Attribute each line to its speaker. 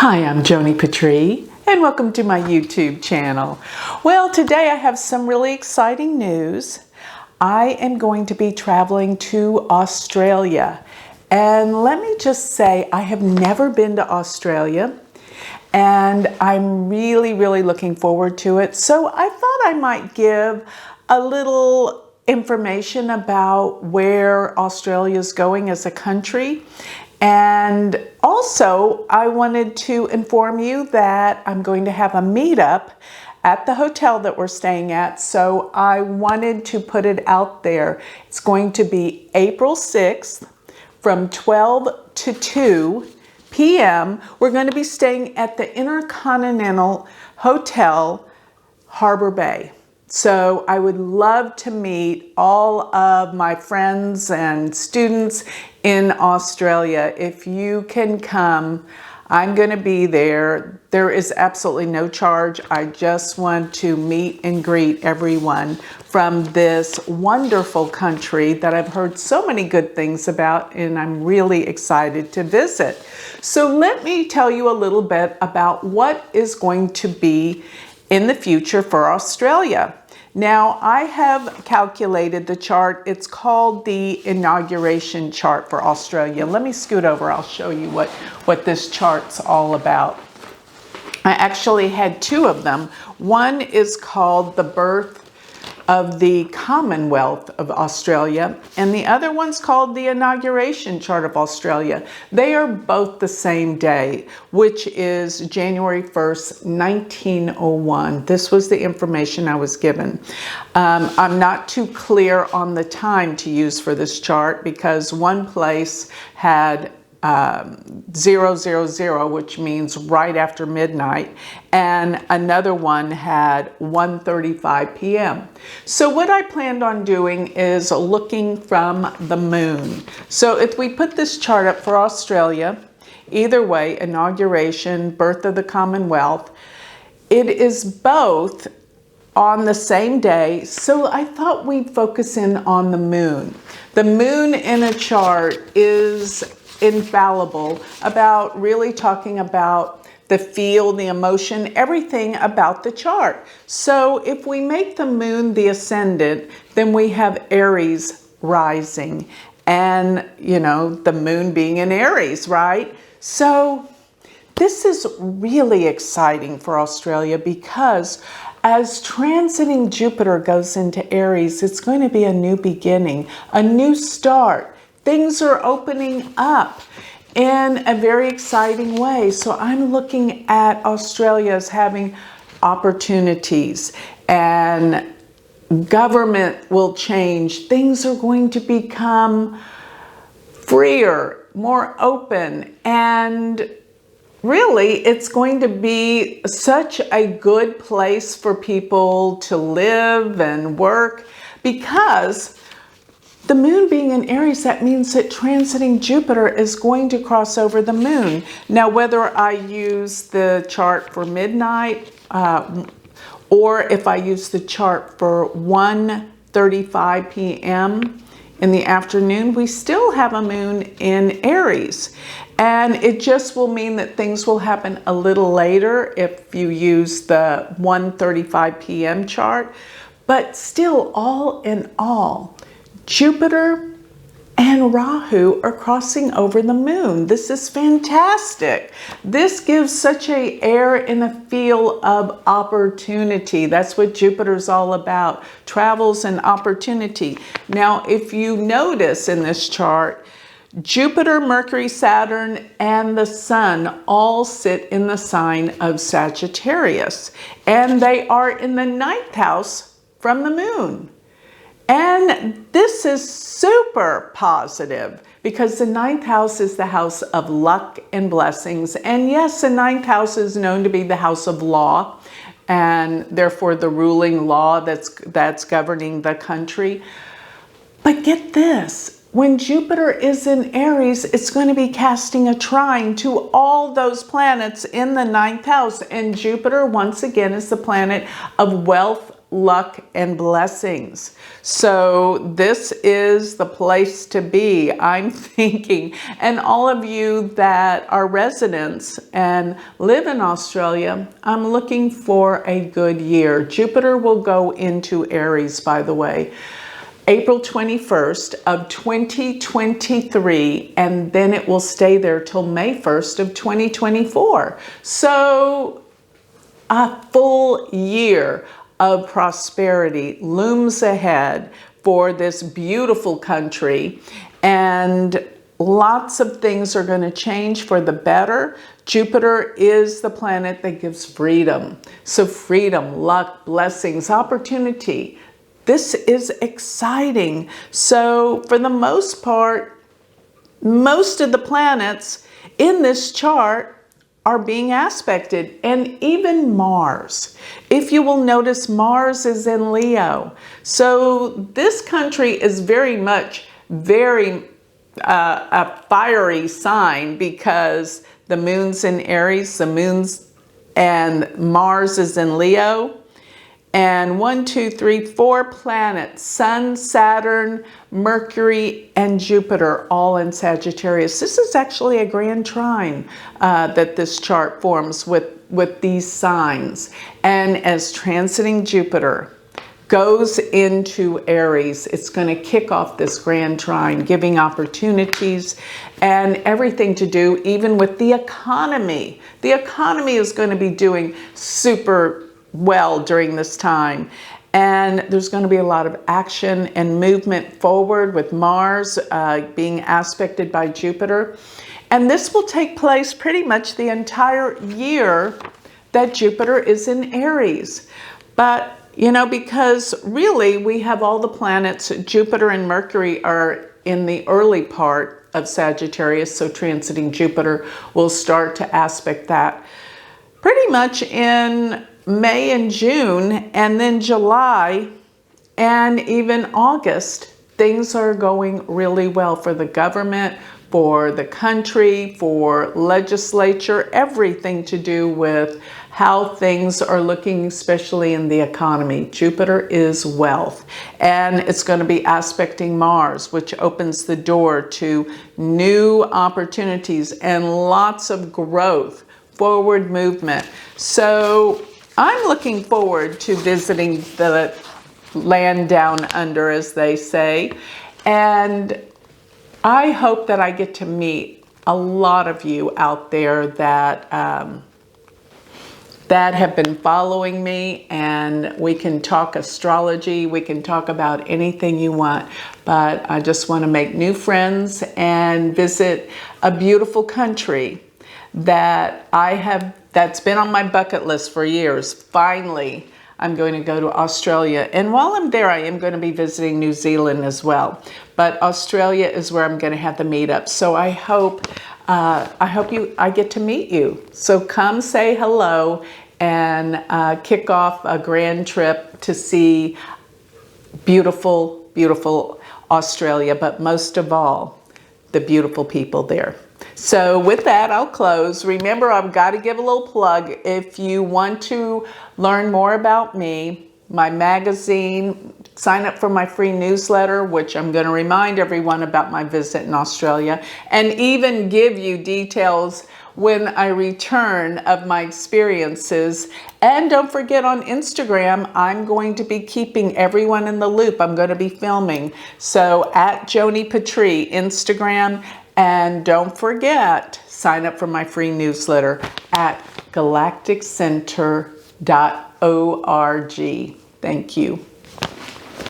Speaker 1: Hi, I'm Joni Patry, and welcome to my YouTube channel. Well, today I have some really exciting news. I am going to be traveling to Australia. And let me just say, I have never been to Australia, and I'm really looking forward to it. So I thought I might give a little information about where Australia is going as a country. And also, I wanted to inform you that I'm going to have a meetup at the hotel that we're staying at. So I wanted to put it out there. It's going to be April 6th from 12 to 2 p.m. We're going to be staying at the Intercontinental Hotel, Harbor Bay. So I would love to meet all of my friends and students in Australia. If you can come, I'm going to be there. There is absolutely no charge. I just want to meet and greet everyone from this wonderful country that I've heard so many good things about, and I'm really excited to visit. So let me tell you a little bit about what is going to be in the future for Australia. Now, I have calculated the chart. It's called the inauguration chart for Australia. Let me scoot over. I'll show you what this chart's all about. I actually had two of them. One is called the birth of the Commonwealth of Australia, and the other one's called the inauguration chart of Australia. They are both the same day, which is January 1st, 1901. This was the information I was given. I'm not too clear on the time to use for this chart because one place had 000, which means right after midnight, and another one had 1:35 p.m. So what I planned on doing is looking from the moon. So if we put this chart up for Australia, either way, inauguration, birth of the Commonwealth, it is both on the same day. So I thought we'd focus in on the moon. The moon in a chart is infallible about really talking about the feel, the emotion, everything about the chart. So if we make the moon the ascendant, then we have Aries rising, and the moon being in Aries, right? So this is really exciting for Australia because as transiting Jupiter goes into Aries, it's going to be a new beginning, a new start. Things are opening up in a very exciting way. So I'm looking at Australia as having opportunities, and government will change. Things are going to become freer, more open, and really it's going to be such a good place for people to live and work because the moon being in Aries, that means that transiting Jupiter is going to cross over the moon. Now, whether I use the chart for midnight or if I use the chart for 1:35 p.m. in the afternoon, we still have a moon in Aries. And it just will mean that things will happen a little later if you use the 1:35 p.m. chart. But still, all in all, Jupiter and Rahu are crossing over the moon. This is fantastic. This gives such an air and a feel of opportunity. That's what Jupiter's all about, travels and opportunity. Now, if you notice in this chart, Jupiter, Mercury, Saturn, and the Sun all sit in the sign of Sagittarius, and they are in the 9th house from the moon. And this is super positive because the 9th house is the house of luck and blessings. And yes, the 9th house is known to be the house of law, and therefore the ruling law that's governing the country. But get this, when Jupiter is in Aries, it's going to be casting a trine to all those planets in the 9th house. And Jupiter, once again, is the planet of wealth, luck, and blessings. So this is the place to be, I'm thinking. And all of you that are residents and live in Australia, I'm looking for a good year. Jupiter will go into Aries, by the way, April 21st of 2023, and then it will stay there till May 1st of 2024. So a full year of prosperity looms ahead for this beautiful country, and lots of things are going to change for the better. Jupiter is the planet that gives freedom. So freedom, luck, blessings, opportunity. This is exciting. So for the most part, most of the planets in this chart are being aspected, and even Mars. If you will notice, Mars is in Leo. So this country is very much a fiery sign, because the moon's in Aries, and Mars is in Leo. And 4 planets, Sun, Saturn, Mercury, and Jupiter, all in Sagittarius. This is actually a grand trine that this chart forms with these signs. And as transiting Jupiter goes into Aries, it's going to kick off this grand trine, giving opportunities and everything to do even with the economy. The economy is going to be doing super well during this time, and there's going to be a lot of action and movement forward with Mars being aspected by Jupiter. And this will take place pretty much the entire year that Jupiter is in Aries. But you know, because really we have all the planets, Jupiter and Mercury are in the early part of Sagittarius, so transiting Jupiter will start to aspect that pretty much in May and June, and then July and even August. Things are going really well for the government, for the country, for legislature, everything to do with how things are looking, especially in the economy. Jupiter is wealth, and it's going to be aspecting Mars, which opens the door to new opportunities and lots of growth, forward movement. So I'm looking forward to visiting the land down under, as they say, and I hope that I get to meet a lot of you out there that have been following me, and we can talk astrology, we can talk about anything you want, but I just want to make new friends and visit a beautiful country that's been on my bucket list for years. Finally, I'm going to go to Australia. And while I'm there, I am going to be visiting New Zealand as well. But Australia is where I'm going to have the meetup. So I hope I get to meet you. So come say hello and kick off a grand trip to see beautiful, beautiful Australia, but most of all, the beautiful people there. So with that, I'll close. Remember, I've got to give a little plug. If you want to learn more about me, my magazine, sign up for my free newsletter, which I'm going to remind everyone about my visit in Australia, and even give you details when I return of my experiences. And don't forget, on Instagram, I'm going to be keeping everyone in the loop. I'm going to be filming. So at Joni Patry, Instagram. And don't forget, sign up for my free newsletter at galacticcenter.org. Thank you.